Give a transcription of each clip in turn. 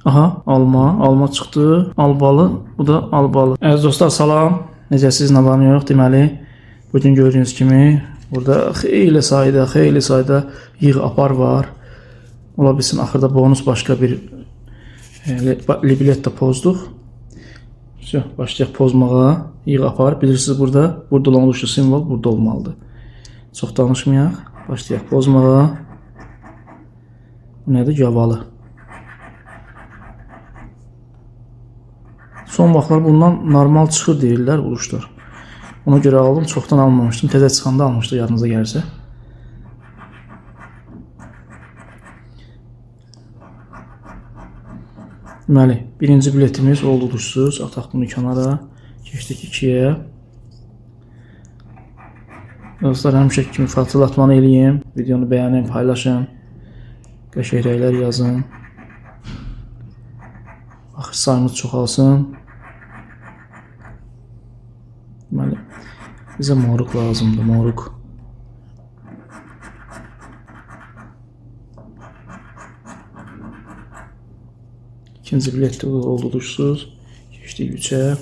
Aha, alma çıxdı. Albalı, bu da albalı. Əziz dostlar, salam. Necəsiz, nə var nə yox? Deməli, bugün gördüyünüz kimi burada xeyli sayda yığ apar var. Ola bilsin axırda bonus başqa bir libretto pozduq. Başlayaq pozmağa. Yığ apar. Bilirsiniz burada olan oluşu simvol burada olmalıdır. Çox danışmayaq. Başlayaq pozmağa. Bu nədir? Yavalı. Son vaxtlar bundan normal çıxır deyirlər vuruşlar. Ona görə aldım, çoxdan almamışdım. Təzə çıxanda almışdı, yadınıza gəlsə. Deməli, birinci biletimiz oldu uduşsuz. Ataq bunu kənara. Keçdik 2-yə. Dostlar, həmişə kimi xatırlatmanı eləyim. Videonu bəyənin, paylaşın. Qəşənglər yazın. Baxış sayımız çoxalsın. Deməli, bizə moruq lazımdır, moruq. İkinci bilet oldu uduşsuz. Keçdik 3-ə.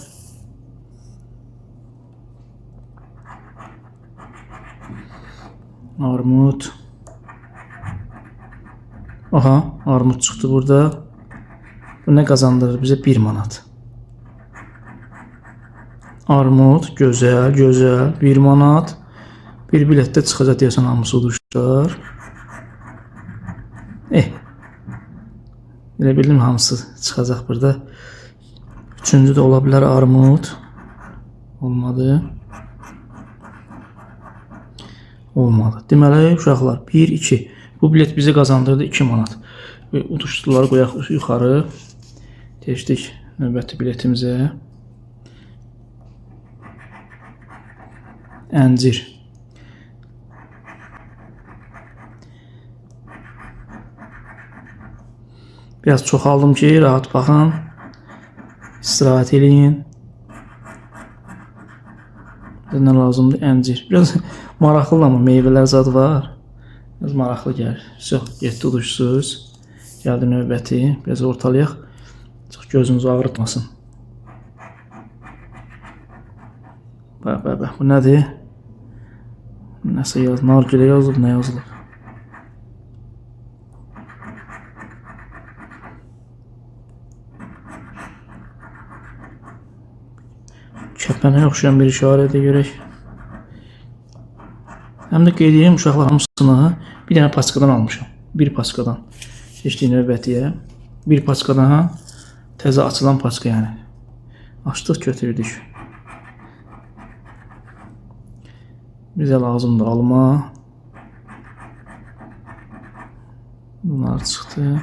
Armud. Aha, armud çıxdı burada. Bu nə qazandırır bizə? 1 manat. Armud, gözəl, 1 manat. Bir biletdə çıxacaq deyəsən hamısı uduşlar. Elə bildim hamısı çıxacaq burada. Üçüncü də ola bilər armud. Olmadı. Olmadı. Deməli, uşaqlar, 1, 2. Bu bilet bizə qazandırdı 2 manat. Uduşduları qoyaq yuxarı. Keçdik növbəti biletimizə. Əncir. Biraz çox aldım ki, rahat baxın. İstirahət eləyin. Nə lazımdır? Əncir. Biraz maraqlı ama meyvələr zad var. Biraz maraqlı gəlir. Getdi uduşsuz. Gəldi növbəti. Biraz ortalayaq. Çox gözünüzü ağrıtmasın. Bax, bu nədir? Nəsə yazılıb, nargilə yazılıb, nə yazılıb? Kəpənəyə oxşayan bir işarədə görək. Həm də qeyd edeyim, uşaqlar hamısını bir dənə paçkadan almışam. Bir paçkadan. Keçdik növbətiyə. Bir paçkadan təzə açılan paçka yəni. Açdıq, götürdük. Bizə lazımdır alma. Bunlar çıxdı.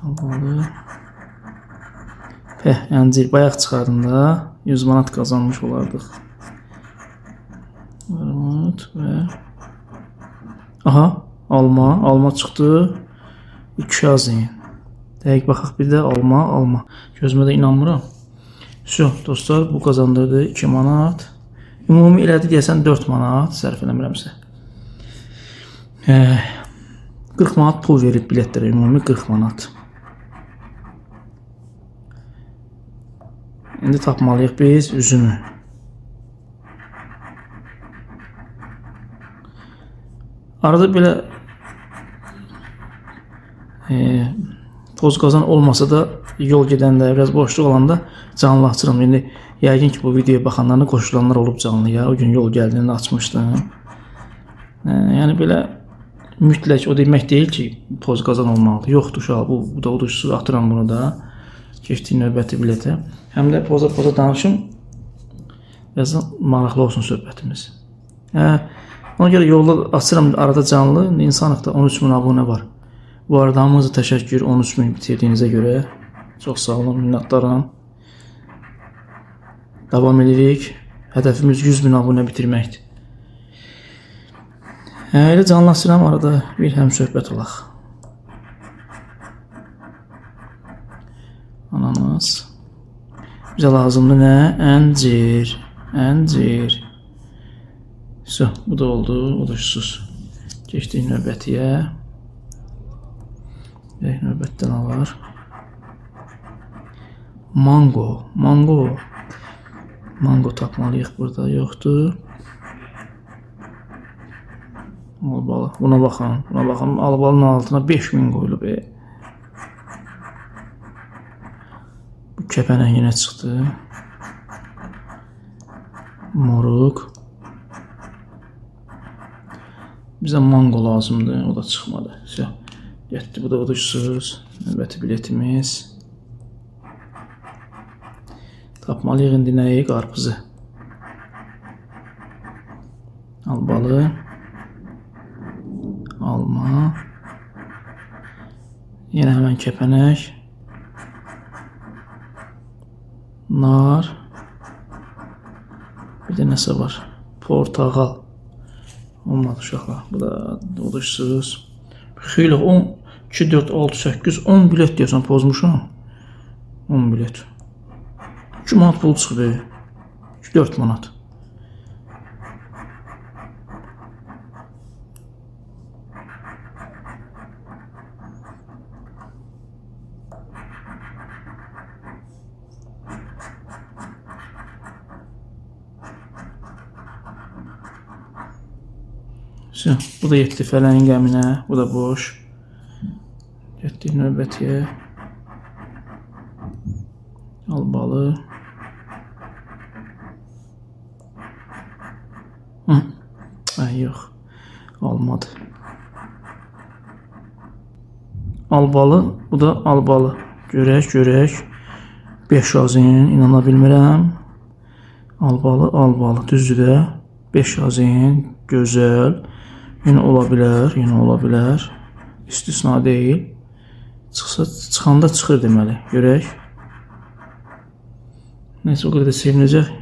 Almalı. Əncir bayaq çıxardım da 100 manat qazanmış olardıq. Armud və aha, alma çıxdı. 2 azın. Dəqiq baxaq bir də alma. Gözümə də inanmıram. Dostlar, bu qazandırdı 2 manat. Ümumi elədi deyəsən 4 manat, sərf eləmirəmsə. 40 manat pul verib biletlərə, ümumi 40 manat. İndi tapmalıyıq biz üzümü. Arada belə toz qazan olmasa da yol gedəndə, biraz boşluq olanda canlı açıram. İndi yəqin ki bu videoya baxanların qoşulanlar olub canlıya. O gün yol gəldiğinde açmışdım. Yəni belə mütləq o demək deyil ki toz qazan olmalıdır. Yoxdur uşaq, bu da uduşsuz, atıram bunu da. Keçdik növbəti biletə. Həm də poza danışım. Biraz maraqlı olsun söhbətimiz. Ona görə yolda açıram arada canlı. İnsanlıqda 13.000 abunə var. Bu arada hamınıza təşəkkür 13.000 bitirdiyinizə görə. Çox sağ olun, minnətdaram. Davam edirik. Hədəfimiz 100.000 abunə bitirməkdir. Elə canlı açıram arada bir həm söhbət olaq. Ananas. Bizə lazımdır nə? Əncir. Bu da oldu, uduşsuz. Keçdik növbətiyə. Növbətdən var. Mango. Mango tapmalıyıq burada, yoxdur. Albalı. Buna baxın. Albalının altına 5000 qoyulub. Bu kəpənək yenə çıxdı. Moruq. Bizə mango lazımdır. O da çıxmadı. Getdi. Bu da uduşsuz. Növbəti biletimiz. Tapmalıyıq indi nəyi? Qarpızı. Albalı. Alma. Yenə həmən kəpənək. Nar. Bir də nəsə var. Portağal. Olmadı uşaqlar. Bu da uduşsuz. Xeyli 10, 2, 4, 6, 8, 10 bilet deyəsən pozmuşam. 10 bilet. 2 manat pul çıxdı. 4 manat. Bu da getdi fələyin qəminə. Bu da boş. Getdik növbətiyə. Albalı. Yox. Olmadı. Albalı. Bu da albalı. Görək. 5 azin. İnana bilmirəm. Albalı. Düzdür də. 5 azin. Gözəl. Yenə ola bilər. İstisna deyil. Çıxanda çıxır deməli. Görək. Neyse, o qədər də sevinəcək.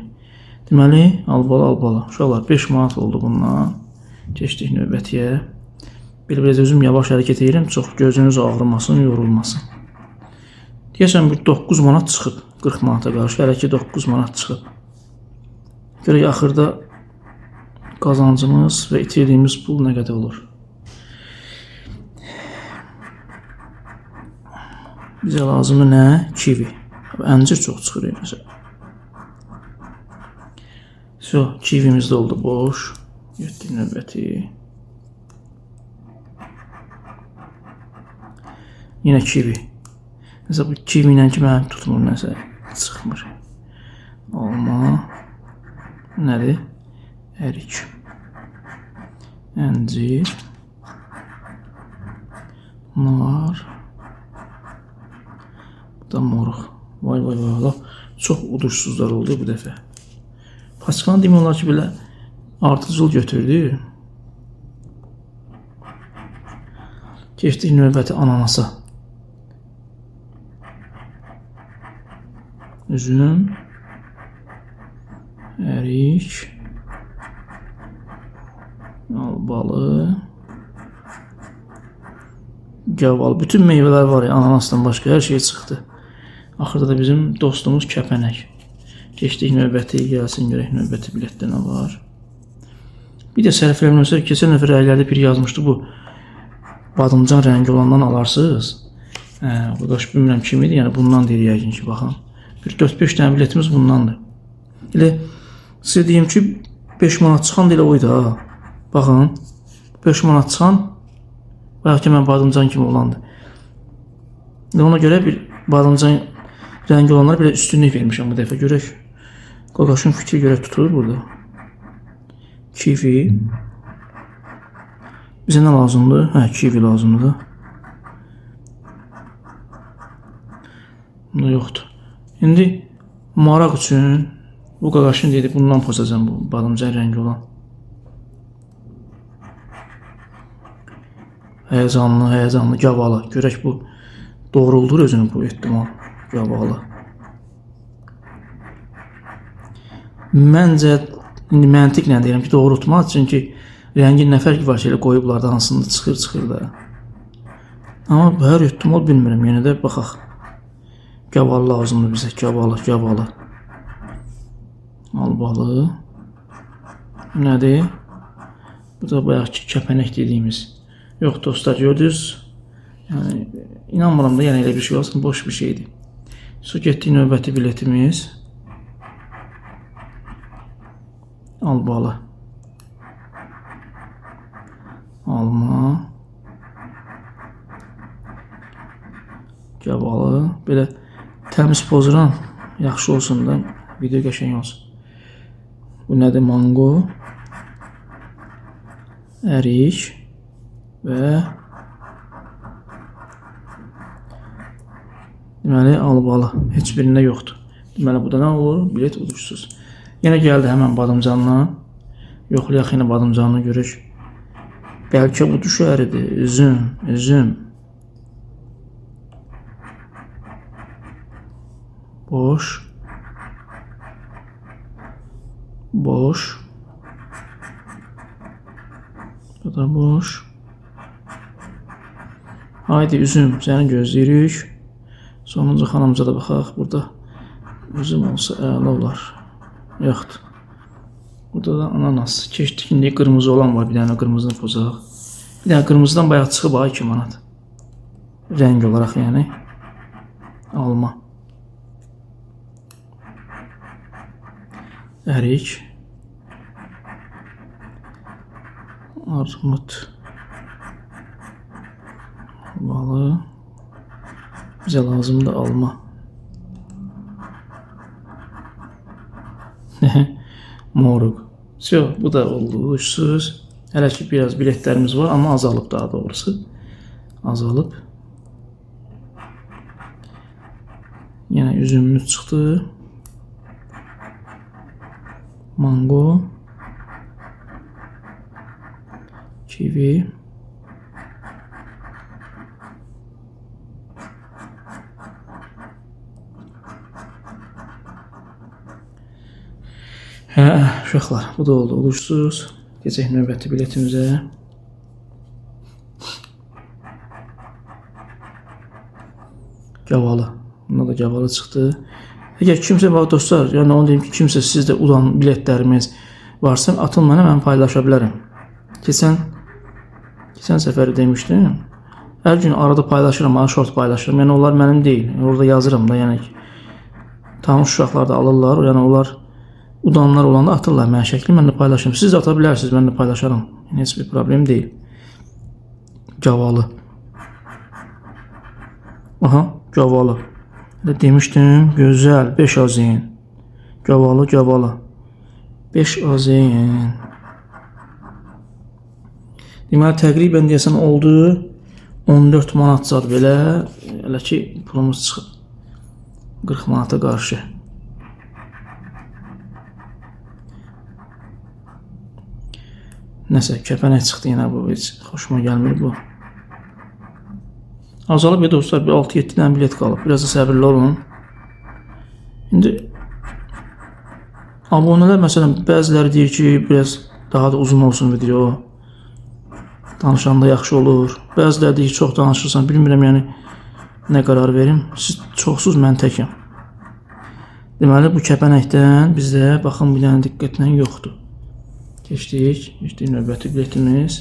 Deməli, albalı. Uşaqlar 5 manat oldu bundan. Keçdik növbətiyə. Belə özüm yavaş hərəkət edirəm. Çox gözünüz ağrımasın, yorulmasın. Deyəsən, 9 manat çıxıb. 40 manata qarşı hələ ki 9 manat çıxıb. Görək, axırda qazancımız və itirdiyimiz pul nə qədər olur? Bizə lazımı nə? Kivi. Əncir çox çıxır məsələn. Kivimiz də oldu boş. Getdik növbəti. Yenə kivi. Nəsə bu kivi ilə ki mənim tutmur, nəsə çıxmır. Alma. Nədir? Ərik. Əncir. Nar. Bu da moruq. Vay. Çox uduşsuzlar oldu bu dəfə. Paçkanı demiyorlar ki belə artıcıl götürdü. Keçdik növbəti ananasa. Üzüm. Ərik. Albalı. Gavalı. Bütün meyveler var ya, ananasdan başqa hər şey çıxdı. Axırda da bizim dostumuz kəpənək. Keçdik növbəti, gəlsin görək növbəti biletdə nə var. Bir də səhv eləmirəmsə, keçən dəfə rəylərdə biri yazmışdı, bu badımcan rəngi olandan alarsınız. Qardaş bilmirəm kim idi, yəni bundan deyir yəqin ki, baxın. Bir 4-5 dənə biletimiz bundandır. Elə sizə deyim ki, 5 manat çıxan da elə oydu ha. Baxın, 5 manat çıxan, bayaq ki, mən badımcan kimi olandı. Ona görə bir badımcan rəngi olanlara belə üstünlük vermişəm bu dəfə, görək. Qoqaşın fikri görə tutur burada. Kivi. Bizə nə lazımdır? Kivi lazımdır. Bunda yoxdur. İndi maraq üçün bu qaqaşın dedi, bundan pozacam bu badımcan rəngi olan. Həyəcanlı, gavalı. Görək bu doğruldur özünü bu ehtimal. Gavalı. Məncə indi məntiqlə deyirəm ki, doğru tutmaz. Çünki rəngin nə fərqi var ki, elə qoyublardan hansında çıxır da. Amma hər ehtimal bilmirəm. Yenə də baxaq. Gavalı lazımdır bizə. Gavalı. Albalı. Nədir? Bu da bayaq ki, kəpənək dediyimiz. Yox dostlar, gördünüz. Yəni inanmıram da yəni elə bir şey olsun, boş bir şeydir. Su getdik növbəti biletimiz. Albalı. Alma. Gavalı. Belə təmiz pozuran yaxşı olsun da video qəşəng olsun. Bu nədir? Mango. Ərik. Və deməli albalı. Heç birində yoxdur. Deməli bu da nə olur? Bilet ucuzsuz. Yenə gəldi həmən badımcanla. Yoxlayaq yenə badımcanını görək. Bəlkə bu düşəridir. Üzüm. Boş. Bu da boş. Haydi üzüm, səni gözləyirik. Sonuncu xanımca da baxaq. Burada üzüm olsa əla olar. Yoxdur. Burada da ananas. Keçdik, indi qırmızı olan var. Bir dənə qırmızını pozaq. Bir dənə qırmızıdan bayaq çıxıb 2 manat. Rəng olaraq yəni. Alma. Ərik. Armud. Balı. Bizə lazımdır alma. Moruq. Bu da oldu. Uçsuz. Hələ ki biraz biletlərimiz var, amma azalıb daha doğrusu. Azalıb. Yenə üzümümüz çıxdı. Mango. Kivi. Uşaqlar, bu da oldu uğursuz. Keçək növbəti biletimizə. Gavalı. Bunda da gavalı çıxdı. Əgər kimsə, bax dostlar, yəni onu deyim ki, kimsə sizdə ulan biletlərimiz varsa, atın mənə, mən paylaşa bilərəm. Keçən səfəri demişdim. Hər gün arada paylaşıram, short paylaşıram. Yəni onlar mənim deyil. Orada yazıram da, yəni tanış uşaqlar da alırlar. Yəni onlar udanlar olanda atırlar mənə şəkli, mən də paylaşırım. Siz də ata bilərsiniz, mən də paylaşaram. Yəni heç bir problem deyil. Gavalı. Aha, gavalı. Demişdim, gözəl, 5 azeyin. Gavalı. 5 azeyin. Deməli, təqribən deyəsən oldu 14 manat zad belə. Elə ki, pulumuz çıxıb 40 manata qarşı. Nəsə, kəpənək çıxdı yenə bu, heç xoşuma gəlmir bu. Azalıb ya dostlar, bir 6-7 dənə bilet qalıb. Biraz da səbirli olun. İndi abunələr, məsələn, bəziləri deyir ki, biraz daha da uzun olsun video. Danışanda yaxşı olur. Bəziləri deyir ki, çox danışırsan, bilmirəm, yəni nə qərar verim. Siz çoxsuz, mən təkəm. Deməli, bu kəpənəkdən bizdə, baxın, bir dənə diqqətlə yoxdur. Keçdik növbəti biletimiz.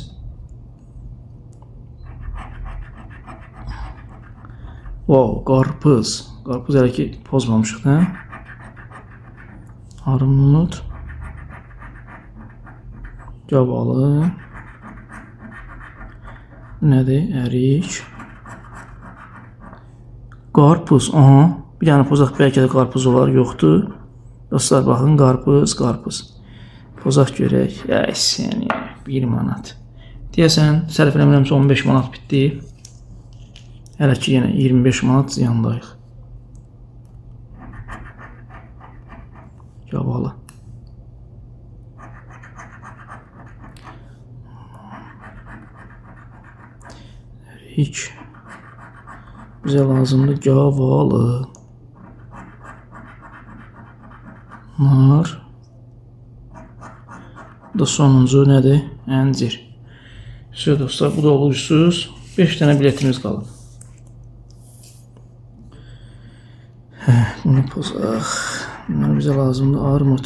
Wow, qarpız. Qarpız hələ ki pozmamışıq, hə? Armud. Gavalı. Nədir? Ərik. Qarpız, aha. Bir dənə pozaq, bəlkə də qarpız olar, yoxdur. Dostlar, baxın, qarpız. Pozaq görək. Yəni, 1 manat. Deyəsən, sərf eləmirəmsə 15 manat bitdi. Hələ ki, yenə 25 manat ziyandayıq. Gavalı. Ərik. Bizə lazımdır gavalı. Nar. Bu da sonuncu nədir? Əncir. Söz dostlar, bu da olursunuz. 5 dənə biletimiz qalıb. Bunu pozaq. Bizə lazımdır armud.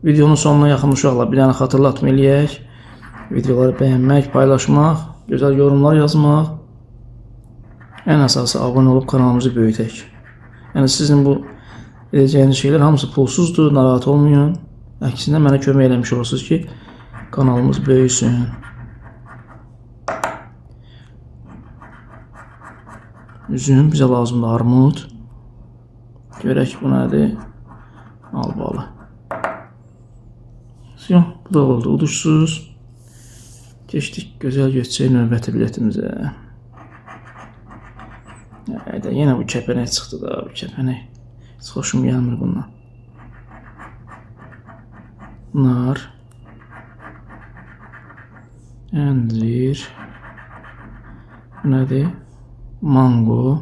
Videonun sonuna yaxın uşaqlar bir dənə xatırlatma eləyək. Videoları bəyənmək, paylaşmaq, gözəl yorumlar yazmaq. Ən əsası abunə olub kanalımızı böyütək. Yəni sizin bu edəcəyiniz şeylər hamısı pulsuzdur, narahat olmayın. Əksinə mənə kömək eləmiş olursunuz ki, kanalımız böyüsün. Üzüm bizə lazımdır, armud. Görək bu nədir? Albalı. Bu da oldu, uduşsuz. Keçdik gözəl geçəcək növbəti biletimizə. Yenə bu kəpənək çıxdı da, bu kəpənək. Heç xoşum gəlmir bundan. Nar. Əncir. Bu nədir? Mango.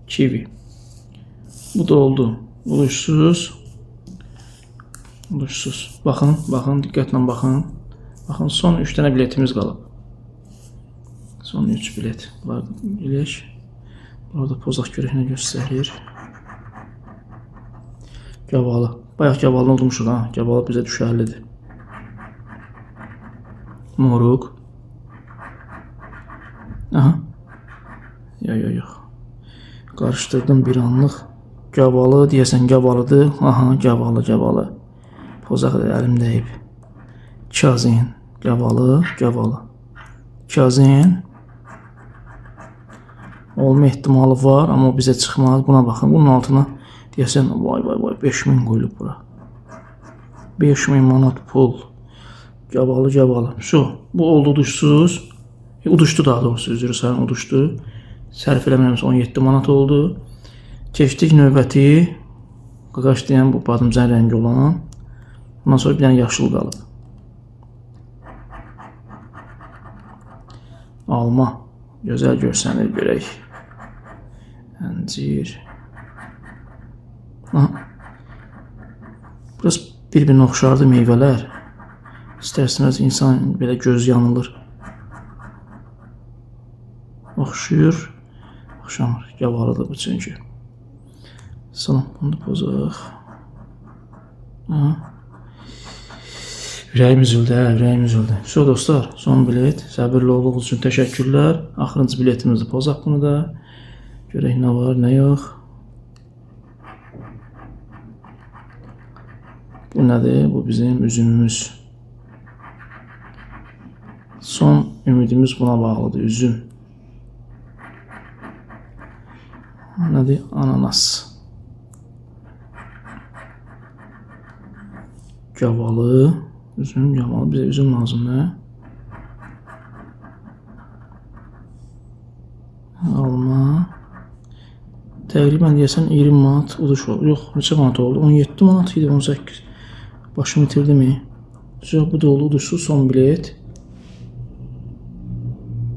Kivi. Bu da oldu. Uduşsuz. Uduşsuz. Baxın, baxın, diqqətlə baxın. Baxın, son 3 dənə biletimiz qalıb. Son 3 bilet. Bunlar bilək. Burada pozaq görəklə göstərir. Gavalı. Bayaq gavalını udmuşuq ha. Gavalı bizə düşərlidir. Moruq. Aha. Yox. Qarışdırdım bir anlıq. Gavalı, deyəsən gavalıdır. Aha, gavalı. Pozaq əlim dəyib. Kazin. Gavalı. Kazin. Olma ehtimalı var, amma bizə çıxmaz. Buna baxın. Bunun altına deyəsən, vay, 5000 qoyulub bura. 5000 manat pul. Gavalı. Bu oldu uduşsuz. Uduşdu daha doğrusu, üzrü sayın uduşdu. Sərf eləmirəmsə 17 manat oldu. Keçdik növbəti. Qaqaş deyən bu badımcan rəngi olan. Bundan sonra bir dənə yaşıl qalıb. Alma. Gözəl görsənir, görək. Əncir. Burası bir-birinə oxşardı meyvələr. İstərsiniz insan belə göz yanılır. Oxşuyur. Oxşamır. Gavalıdır bu çünki. Salam, bunu da pozaq. Ürəyim üzüldü. Dostlar, son bilet. Səbirli olduğunuz üçün təşəkkürlər. Axırıncı biletimizi pozaq bunu da. Görək nə var, nə yox. Bu nədir? Bu bizim üzümümüz. Son ümidimiz buna bağlıdır, üzüm. Nədir? Ananas. Gavalı. Üzüm, gavalı. Bizə üzüm lazımdır. Alma. Təqribən deyəsən 20 manat uduş oldu. Yox, neçə manat oldu? 17 manat idi, 18. Başımı itirdim. Bu da oldu uduşsuz son bilet.